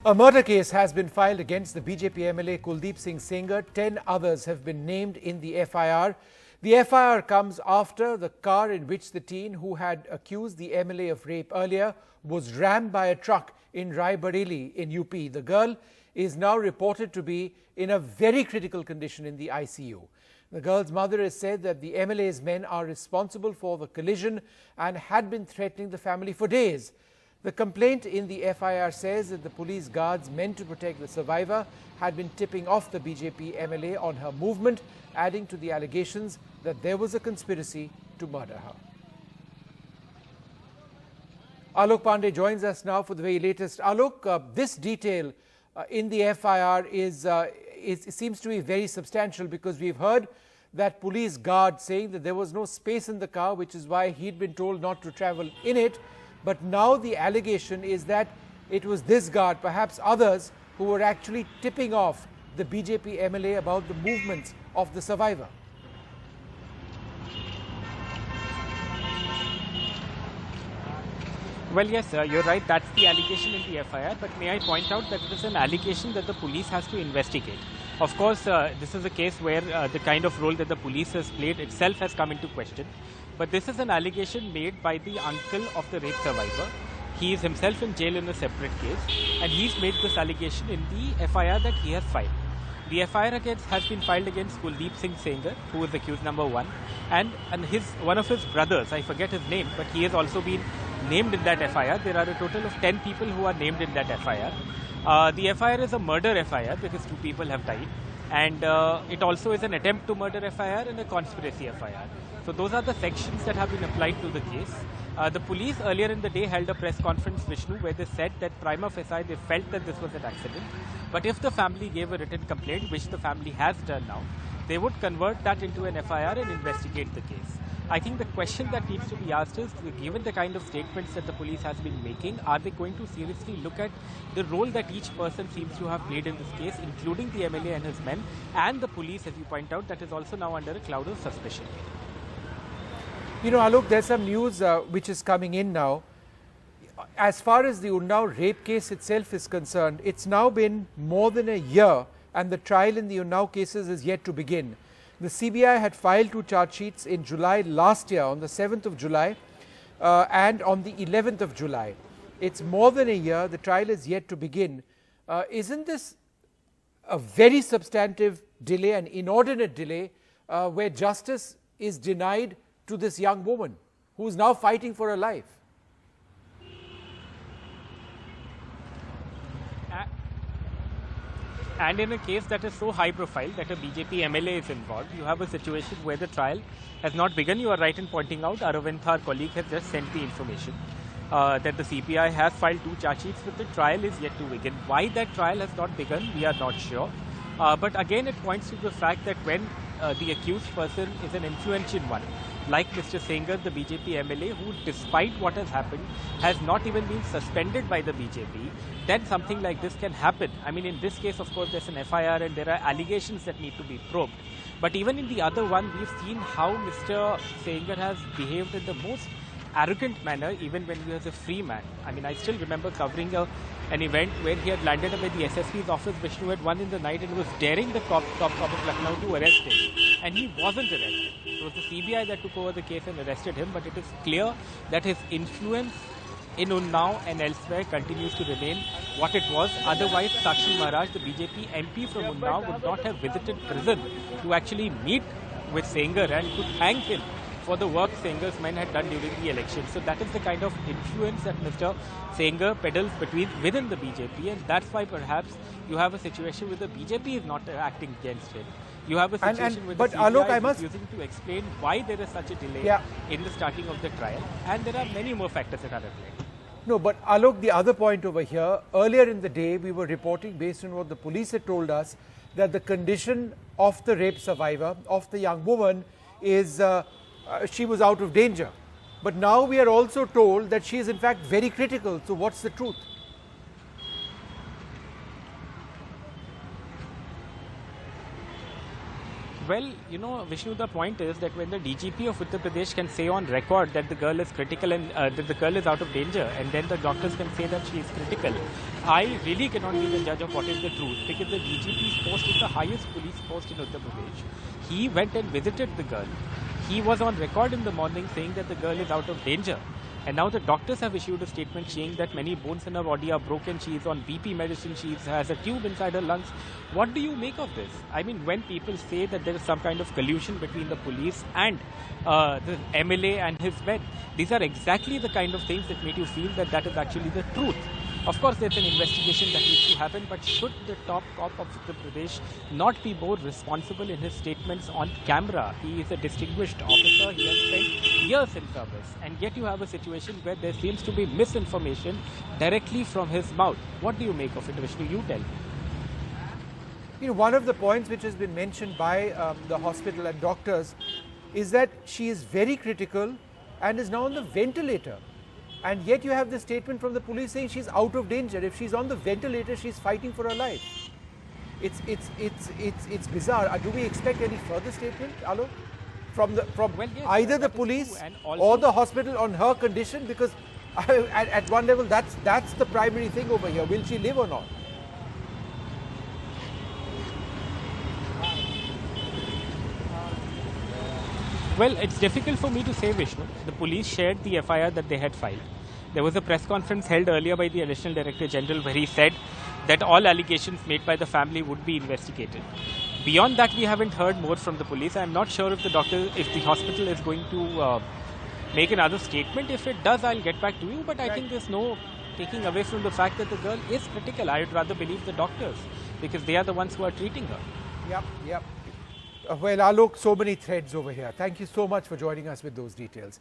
A murder case has been filed against the BJP MLA Kuldeep Sengar. 10 others have been named in the FIR. The FIR comes after the car in which the teen who had accused the MLA of rape earlier was rammed by a truck in Raebareli in UP. The girl is now reported to be in a very critical condition in the ICU. The girl's mother has said that the MLA's men are responsible for the collision and had been threatening the family for days. The complaint in the FIR says that the police guards meant to protect the survivor had been tipping off the BJP MLA on her movement, adding to the allegations that there was a conspiracy to murder her. Alok Pandey joins us now for the very latest. Alok, this detail in the FIR seems to be very substantial, because we've heard that police guard saying that there was no space in the car, which is why he'd been told not to travel in it. But now the allegation is that it was this guard, perhaps others, who were actually tipping off the BJP MLA about the movements of the survivor. Well, yes, you're right. That's the allegation in the FIR. But may I point out that it is an allegation that the police has to investigate. Of course, this is a case where the kind of role that the police has played itself has come into question. But this is an allegation made by the uncle of the rape survivor. He is himself in jail in a separate case, and he's made this allegation in the FIR that he has filed. The FIR has been filed against Kuldeep Sengar, who is accused number 1, and one of his brothers, I forget his name, but he has also been named in that FIR. There are a total of 10 people who are named in that FIR. The FIR is a murder FIR because 2 people have died, and it also is an attempt to murder FIR and a conspiracy FIR. So those are the sections that have been applied to the case. The police earlier in the day held a press conference, Vishnu, where they said that prima facie they felt that this was an accident. But if the family gave a written complaint, which the family has done now, they would convert that into an FIR and investigate the case. I think the question that needs to be asked is, given the kind of statements that the police has been making, are they going to seriously look at the role that each person seems to have played in this case, including the MLA and his men, and the police, as you point out, that is also now under a cloud of suspicion. You know, Alok, there's some news which is coming in now. As far as the Unnao rape case itself is concerned, it's now been more than a year, and the trial in the Unnao cases is yet to begin. The CBI had filed 2 charge sheets in July last year, on the 7th of July and on the 11th of July. It's more than a year, the trial is yet to begin. Isn't this a very substantive delay, an inordinate delay, where justice is denied to this young woman who is now fighting for her life? And in a case that is so high profile that a BJP MLA is involved, you have a situation where the trial has not begun. You are right in pointing out, Aravind, our colleague, has just sent the information that the CPI has filed 2 charge sheets, but the trial is yet to begin. Why that trial has not begun, we are not sure. But again, it points to the fact that when the accused person is an influential one, like Mr. Sengar, the BJP MLA, who despite what has happened has not even been suspended by the BJP, then something like this can happen. I mean, in this case, of course, there's an FIR and there are allegations that need to be probed. But even in the other one, we've seen how Mr. Sengar has behaved in the most arrogant manner, even when he was a free man. I mean, I still remember covering an event where he had landed up at the SSP's office, Vishnu, at 1 in the night, and was daring the top cop of Lucknow to arrest him. And he wasn't arrested. It was the CBI that took over the case and arrested him, but it is clear that his influence in Unnao and elsewhere continues to remain what it was. Otherwise, Sakshi Maharaj, the BJP MP from Unnao, would not have visited prison to actually meet with Sengar and to thank him for the work Sengar's men had done during the election. So that is the kind of influence that Mr. Sengar peddles within the BJP, and that's why perhaps you have a situation where the BJP is not acting against him. You have a situation where the CBI is refusing to explain why there is such a delay in the starting of the trial, and there are many more factors that are at play. No, but Alok, the other point over here, earlier in the day we were reporting, based on what the police had told us, that the condition of the rape survivor, of the young woman, is she was out of danger. But now we are also told that she is in fact very critical. So what's the truth? Well, you know, Vishnu, the point is that when the DGP of Uttar Pradesh can say on record that the girl is critical and that the girl is out of danger, and then the doctors can say that she is critical, I really cannot be the judge of what is the truth, because the DGP's post is the highest police post in Uttar Pradesh. He went and visited the girl. He was on record in the morning saying that the girl is out of danger. And now the doctors have issued a statement saying that many bones in her body are broken. She is on BP medicine. She has a tube inside her lungs. What do you make of this? I mean, when people say that there is some kind of collusion between the police and the MLA and his men, these are exactly the kind of things that make you feel that that is actually the truth. Of course, there's an investigation that needs to happen, but should the top cop of Uttar Pradesh not be more responsible in his statements on camera? He is a distinguished officer. He has spent years in service, and yet you have a situation where there seems to be misinformation directly from his mouth. What do you make of it, Vishnu? You tell me. You know, one of the points which has been mentioned by the hospital and doctors is that she is very critical and is now on the ventilator. And yet you have the statement from the police saying she's out of danger. If she's on the ventilator, she's fighting for her life. It's bizarre. Do we expect any further statement, Alok, from Well, yes, either the police or the hospital on her condition? Because at one level, that's the primary thing over here. Will she live or not? Well, it's difficult for me to say, Vishnu. The police shared the FIR that they had filed. There was a press conference held earlier by the Additional Director General where he said that all allegations made by the family would be investigated. Beyond that, we haven't heard more from the police. I'm not sure if the hospital is going to make another statement. If it does, I'll get back to you. But I think there's no taking away from the fact that the girl is critical. I would rather believe the doctors, because they are the ones who are treating her. Yep. Well, Alok, so many threads over here. Thank you so much for joining us with those details.